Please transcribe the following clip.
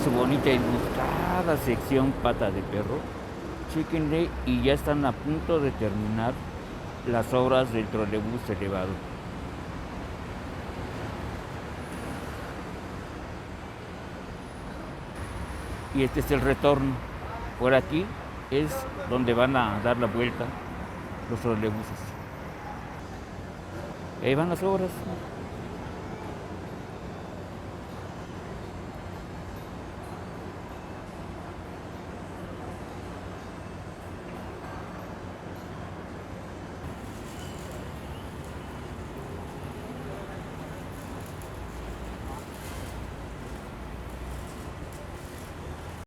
su bonita y ilustrada sección Pata de Perro. Chéquenle y ya están a punto de terminar las obras del trolebús elevado. Y este es el retorno. Por aquí es donde van a dar la vuelta los trolebuses. Ahí van las obras.